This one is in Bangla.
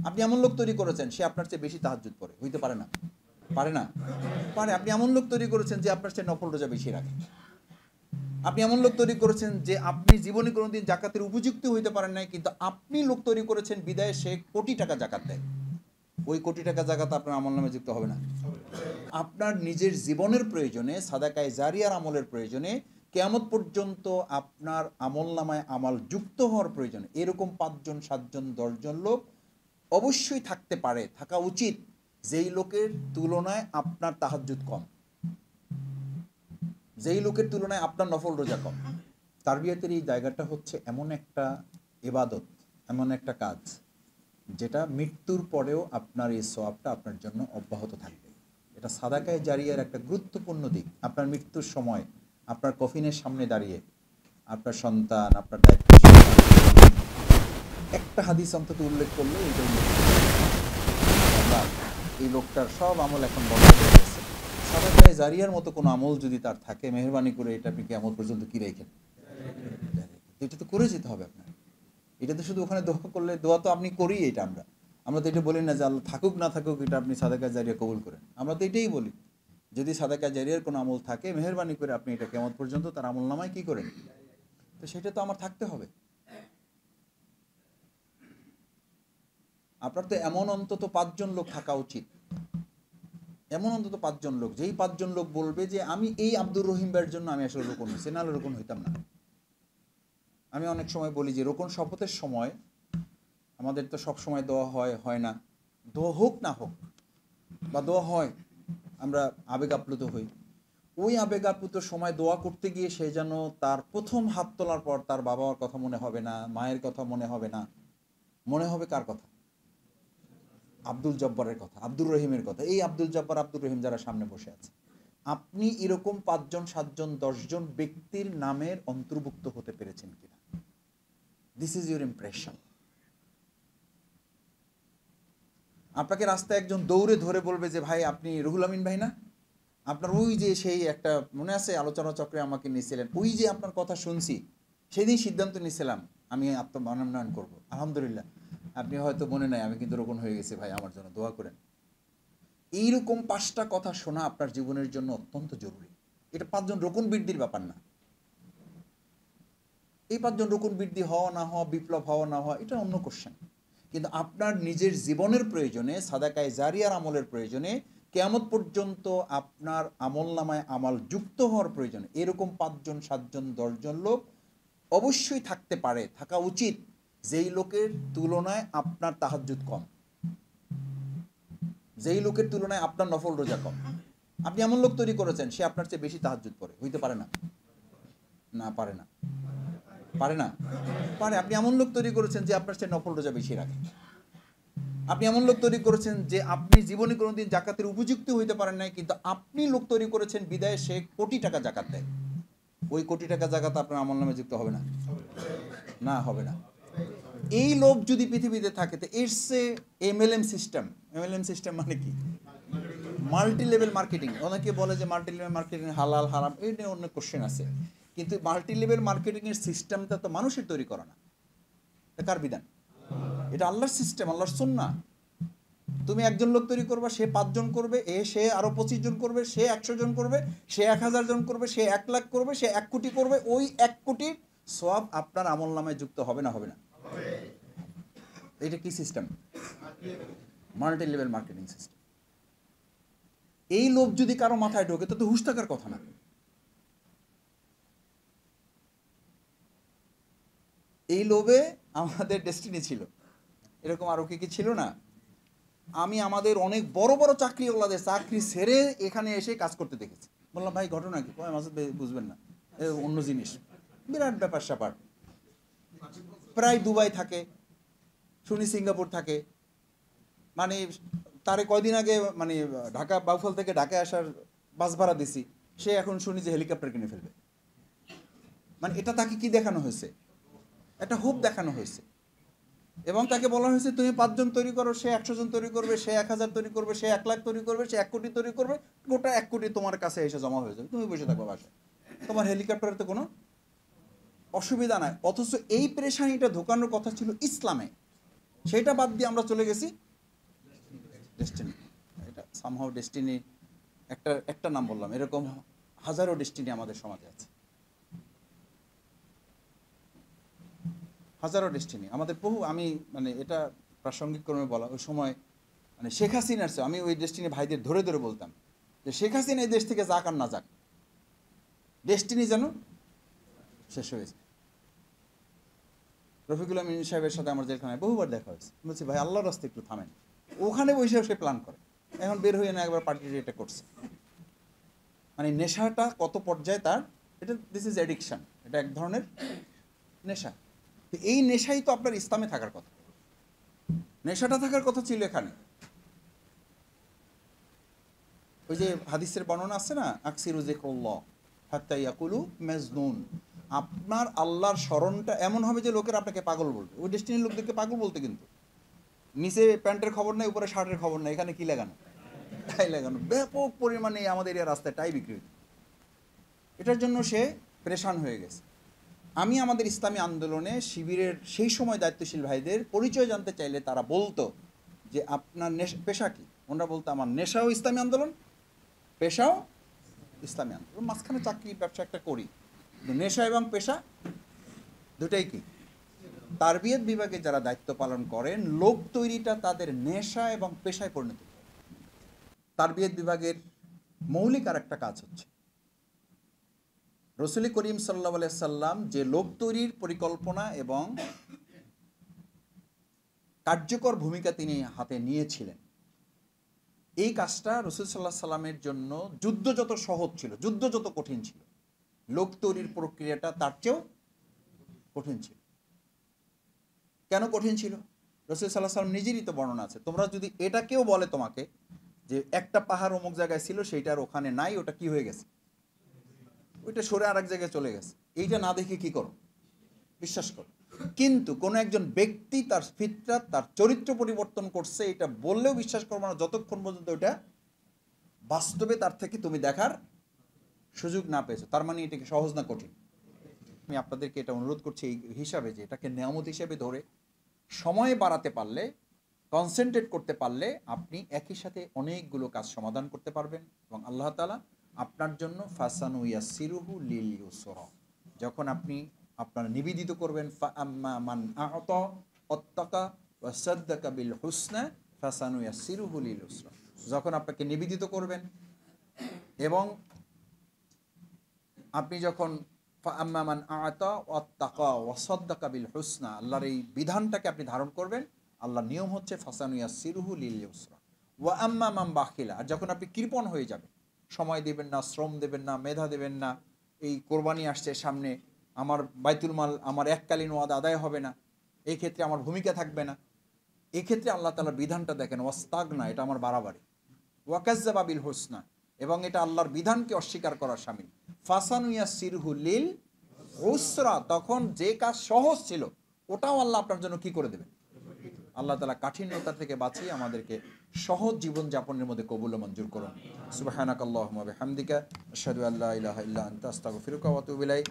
আপনি এমন লোক তৈরি করেছেন সে আপনার চেয়ে বেশি তাহাজ্জুদ পড়ে, হইতে পারে না? পারে না? পারে। আপনি এমন লোক তৈরি করেছেন যে আপনার চেয়ে নফল রোজা বেশি রাখে। আপনি এমন লোক তৈরি করেছেন যে আপনি জীবনে কোনোদিন জাকাতের উপযুক্ত হইতে পারেন নাই, কিন্তু আপনি লোক তৈরি করেছেন বিদায় সে কোটি টাকা জাকাত দেয়। ওই কোটি টাকা জাকাত আপনার আমলনামায় যুক্ত হবে না। আপনার নিজের জীবনের প্রয়োজনে, সাদাকায়ে জারিয়ার আমলের প্রয়োজনে, কিয়ামত পর্যন্ত আপনার আমলনামায় আমাল যুক্ত হওয়ার প্রয়োজনে এরকম 5 জন 7 জন 10 জন লোক অবশ্যই থাকতে পারে, থাকা উচিত, যেই লোকের তুলনায় আপনার তাহাজ্জুদ কম, যেই লোকের তুলনায় আপনার নফল রোজা কম। তারবিয়াতের এই জায়গাটা হচ্ছে এমন একটা ইবাদত, এমন একটা কাজ যেটা মৃত্যুর পরেও আপনার এই সওয়াবটা আপনার জন্য অব্যাহত থাকবে। এটা সাদাকায়ে জারিয়ার একটা গুরুত্বপূর্ণ দিক। আপনার মৃত্যুর সময় আপনার কফিনের সামনে দাঁড়িয়ে আপনার সন্তান, আপনার দায়িত্ব একটা হাদিস অন্তত উল্লেখ করলে এইটা উল্লেখ করবে, এই লোকটার সব আমল এখন বন্ধ হয়ে গেছে। সাদাকায়ে জারিয়ার মতো কোনো আমল যদি তার থাকে, মেহেরবানি করে এটা আপনি কিয়ামত পর্যন্ত কি রেখেন, এটা তো করে যেতে হবে আপনার। এটা তো শুধু ওখানে দোয়া করলে, দোয়া তো আপনি করি, এটা আমরা তো এটা বলি না যে আল্লাহ থাকুক না থাকুক এটা আপনি সাদাকায়ে জারিয়া কবুল করেন। আমরা তো এটাই বলি, যদি সাদাকায়ে জারিয়ার কোনো আমল থাকে মেহেরবানি করে আপনি এটা কিয়ামত পর্যন্ত তার আমল নামায় কি করেন, তো সেটা তো আমার থাকতে হবে। আপনার তো এমন অন্তত 5 জন লোক থাকা উচিত, এমন অন্তত 5 জন লোক, যেই 5 জন লোক বলবে যে আমি এই আব্দুর রহিম ভাইয়ের জন্য আমি আসলে রোকন হয়েছি, নাহলে রোকন হইতাম না। আমি অনেক সময় বলি যে রোকন শপথের সময় আমাদের তো সব সময় দোয়া হয় না, দোয়া হোক না হোক বা দোয়া হয়, আমরা আবেগ আপ্লুত হই। ওই আবেগ আপ্লুত সময় দোয়া করতে গিয়ে সে যেন তার প্রথম হাত তোলার পর তার বাবার কথা মনে হবে না, মায়ের কথা মনে হবে না, মনে হবে কার কথা? আব্দুল জব্বারের কথা, আব্দুর রহিমের কথা। এই আব্দুল জব্বার, আব্দুর রহিম যারা সামনে বসে আছে, আপনি এরকম 5 জন 7 জন 10 জন ব্যক্তির নামের অন্তর্ভুক্ত হতে পেরেছেন কিনা, দিস ইজ ইউর ইমপ্রেশন। আপনাকে রাস্তায় একজন দৌড়ে ধরে বলবে যে ভাই আপনি রুহুল আমিন ভাই না, আপনার ওই যে সেই একটা মনে আছে আলোচনা চক্রে আমাকে নিয়েছিলেন, ওই যে আপনার কথা শুনছি, সেদিন সিদ্ধান্ত নিয়েছিলাম আমি আত্মমনোনয়ন করব, আলহামদুলিল্লাহ আপনি হয়তো মনে নাই, আমি কিন্তু রোকন হয়ে গেছি ভাই, আমার জন্য দোয়া করেন। এইরকম 5টা কথা শোনা আপনার জীবনের জন্য অত্যন্ত জরুরি। এটা 5 জন রোকন বৃদ্ধির ব্যাপার না। এই 5 জন রোকন বৃদ্ধি হওয়া না হওয়া, বিপ্লব হওয়া না হওয়া, এটা অন্য কোশ্চেন। কিন্তু আপনার নিজের জীবনের প্রয়োজনে, সাদাকায়ে জারিয়ার আমলের প্রয়োজনে, কিয়ামত পর্যন্ত আপনার আমলনামায় আমাল যুক্ত হওয়ার প্রয়োজনে এরকম 5 জন 7 জন 10 জন লোক অবশ্যই থাকতে পারে, থাকা উচিত, যেই লোকের তুলনায় আপনার তাহাজ্জুদ কম, যেই লোকের তুলনায় আপনার নফল রোজা কম। আপনি এমন লোক তৈরি করেছেন সে আপনার চেয়ে বেশি তাহাজ্জুদ পড়ে, হইতে পারে না? না, পারে না? পারে না? পারে। আপনি এমন লোক তৈরি করেছেন যে আপনার চেয়ে নফল রোজা বেশি রাখে। আপনি এমন লোক তৈরি করেছেন যে আপনি জীবনে কোনোদিন জাকাতের উপযুক্ত হইতে পারেন নাই, কিন্তু আপনি লোক তৈরি করেছেন বিদায় সে কোটি টাকা জাকাত দেয়। ওই কোটি টাকা জাকাত আপনার আমল নামে যুক্ত হবে না? না, হবে না। এই লোক যদি পৃথিবীতে থাকে তো এর সে এমএলএম সিস্টেম, এমএলএম সিস্টেম মানে কি? Multi level marketing. অনেকে বলে যে মাল্টি লেভেল মার্কেটিং হালাল হারাম, এই নিয়ে অনেক কোশ্চেন আছে, কিন্তু মাল্টি লেভেল মার্কেটিং এর সিস্টেমটা তো মানুষের তৈরি করা না, এটা কার বিধান? এটা আল্লাহর সিস্টেম, আল্লাহর সুন্নাহ। তুমি একজন লোক তৈরি করবে, সে 5 জন করবে, সে আরো 25 জন করবে, সে 100 জন করবে, সে 1000 জন করবে, সে 1 লাখ করবে, সে 1 কোটি করবে, ওই 1 কোটির সওয়াব আপনার আমল নামায় যুক্ত হবে না? হবে না? এটা কি system? Multi level marketing system. এই লোভ যদি কারো মাথায় ঢোকে তো হুঁশ থাকার কথা না। এই লোভে আমাদের ডেস্টিনি ছিল, এরকম আরো কি ছিল না? আমি আমাদের অনেক বড় বড় চাকরিওয়ালাদের চাকরি ছেড়ে এখানে এসে কাজ করতে দেখেছি। বললাম ভাই ঘটনা কি? মাসুদ ভাই বুঝবেন না, অন্য জিনিস, বিরাট ব্যাপার স্যাপার। প্রায় দুবাই থাকে, শুনি সিঙ্গাপুর থাকে, মানে তারে কয়দিন আগে মানে ঢাকা বাউফল থেকে ঢাকায় আসার বাস ভাড়া দিছি, সে এখন শুনি যে হেলিকপ্টার কিনে ফেলবে। মানে এটা তাকে কি দেখানো হয়েছে? একটা হোপ দেখানো হয়েছে, এবং তাকে বলা হয়েছে তুমি 5 জন তৈরি করো, সে 100 জন তৈরি করবে, সে 1000 তৈরি করবে, সে 1 লাখ তৈরি করবে, সে 1 কোটি তৈরি করবে, গোটা 1 কোটি তোমার কাছে এসে জমা হয়ে যাবে, তুমি বসে থাকবে বাসায়, তোমার হেলিকপ্টারের তো কোনো অসুবিধা নাই। অথচ এই পেরেশানিটা ঢোকানোর কথা ছিল ইসলামে, সেটা বাদ দিয়ে আমরা চলে গেছি ডেস্টিনি। এটা সামহাও ডেস্টিনি একটা নাম বললাম, এরকম হাজারো ডেস্টিনি আমাদের সমাজে আছে, হাজারো ডেস্টিনি আমাদের বহু। আমি মানে এটা প্রাসঙ্গিক ক্রমে বলা, ওই সময় মানে শেখ হাসিনার চেয়ে আমি ওই ডেস্টিনি ভাইদের ধরে ধরে বলতাম যে শেখ হাসিনা এই দেশ থেকে যাক আর না যাক, ডেস্টিনি যেন শেষ হয়েছে। রফিকুল আমিন সাহেবের সাথে আমার জেলখানায় বহুবার দেখা হয়েছে, বলছি ভাই আল্লাহর রাস্তায় একটু থামেন, ওখানে বসেও সে প্ল্যান করে, এখন বের হয়ে না একবার পার্টি এটা করছে। মানে নেশাটা কত পর্যায়ে তার, এটা দিস ইজ অ্যাডিকশন, এটা এক ধরনের নেশা। তো এই নেশাই তো আপনার ইসলামে থাকার কথা, নেশাটা থাকার কথা ছিল এখানে। ওই যে হাদিসের বর্ণনা আছে না, আকসিরু যিকরুল্লাহ হাত্তা ইয়াকুলু মাজনুন, আপনার আল্লাহর স্মরণটা এমন হবে যে লোকের আপনাকে পাগল বলবে। ওই ডেস্টিনির লোকদেরকে পাগল বলতে, কিন্তু নিচে প্যান্টের খবর নেই, উপরে শার্টের খবর নেই, এখানে কি লাগানো, টাই লাগানো, ব্যাপক পরিমাণে আমাদের এই রাস্তায় টাই বিক্রি হচ্ছে। এটার জন্য সে পরেশান হয়ে গেছে। আমি আমাদের ইসলামী আন্দোলনে শিবিরের সেই সময় দায়িত্বশীল ভাইদের পরিচয় জানতে চাইলে তারা বলতো যে আপনার পেশা কি, ওনারা বলতো আমার নেশাও ইসলামী আন্দোলন, পেশাও ইসলামী আন্দোলন, মাঝখানে চাকরি ব্যবসা একটা করি, কিন্তু নেশা এবং পেশা দুটাই কি। তারবিয়ত বিভাগে যারা দায়িত্ব পালন করেন, লোক তৈরিটা তাদের নেশা এবং পেশায় পরিণত করে। তারবিয়ত বিভাগের মৌলিক আর একটা কাজ হচ্ছে, রসুল করিম সাল্লাল্লাহু আলাইহি সাল্লাম যে লোক তৈরির পরিকল্পনা এবং কার্যকর ভূমিকা তিনি হাতে নিয়েছিলেন, এই কাজটা রসুল সাল্লাল্লাহু সাল্লামের জন্য যুদ্ধ যত সহজ ছিল, যুদ্ধ যত কঠিন ছিল, লোক তৈরির প্রক্রিয়াটা তার চেয়েও কঠিন ছিল। কেন কঠিন ছিল? রসুল সাল্লাল্লাহু সাল্লাম নিজেরই তো বর্ণনা আছে, তোমরা যদি এটা কেউ বলে তোমাকে যে একটা পাহাড় অমুক জায়গায় ছিল, সেইটার ওখানে নাই, ওটা কি হয়ে গেছে, ওইটা সরে আর এক জায়গায় চলে গেছে, এইটা না দেখে কি করো, বিশ্বাস করো। কিন্তু কোনো একজন ব্যক্তি তার ফিতরাত, তার চরিত্র পরিবর্তন করছে, এটা বললেও বিশ্বাস করবো না যতক্ষণ পর্যন্ত ওইটা বাস্তবে তার থেকে তুমি দেখার সুযোগ না পেয়েছো। তার মানে এটাকে সহজ না কঠিন। আমি আপনাদেরকে এটা অনুরোধ করছি এই হিসাবে যে এটাকে নেয়ামত হিসেবে ধরে সময় বাড়াতে পারলে, কনসেন্ট্রেট করতে পারলে আপনি একই সাথে অনেকগুলো কাজ সমাধান করতে পারবেন, এবং আল্লাহ তাআলা আপনার জন্য ফাসানু ইয়াসসিরুহু লিল ইউসরা, যখন আপনি আপনার নিবেদিত করবেন, ফা আম্মা মান আ'তা ওয়াত্তাকা ওয়া সাদ্দাকা বিল হুসনা ফাসানু ইয়াসসিরুহু লিল ইউসরা, যখন আপনাকে নিবেদিত করবেন এবং আপনি যখন ফা আম্মা মান আ'তা ওয়াত্তাকা ওয়া সাদ্দাকা বিল হুসনা, আল্লাহর এই বিধানটাকে আপনি ধারণ করবেন, আল্লাহর নিয়ম হচ্ছে ফাসানু ইয়াসসিরুহু লিল ইউসরা। ওয়া আম্মা মান বাখিলা, আর যখন আপনি কৃপণ হয়ে যাবেন, সময় দেবেন না, শ্রম দেবেন না, মেধা দেবেন না, এই কোরবানি আসছে সামনে, আমার বাইতুল মাল আমার এককালীন ওয়াদা আদায় হবে না, এই ক্ষেত্রে আমার ভূমিকা থাকবে না, এই ক্ষেত্রে আল্লাহ তাআলার বিধানটা দেখেন, ওয়াস্তাগনা, এটা আমার বাড়াবাড়ি, ওয়াকাজ্জাবা বিল হুসনা, এবং এটা আল্লাহর বিধানকে অস্বীকার করার শামিল, ফাসানু ইয়াসসিরুহু লিল উসরা, তখন যে কাজ সহজ ছিল ওটাও আল্লাহ আপনার জন্য কি করে দেবেন। আল্লাহ তাআলা কাঠিন্যতা থেকে বাঁচিয়ে আমাদেরকে সহজ জীবনযাপনের মধ্যে কবুল ও মঞ্জুর করুন। সুবহানাকাল্লাহুম্মা ওয়া বিহামদিকা আশহাদু আল্লা ইলাহা ইল্লা আনতা আস্তাগফিরুকা ওয়া আতুবু ইলাইক।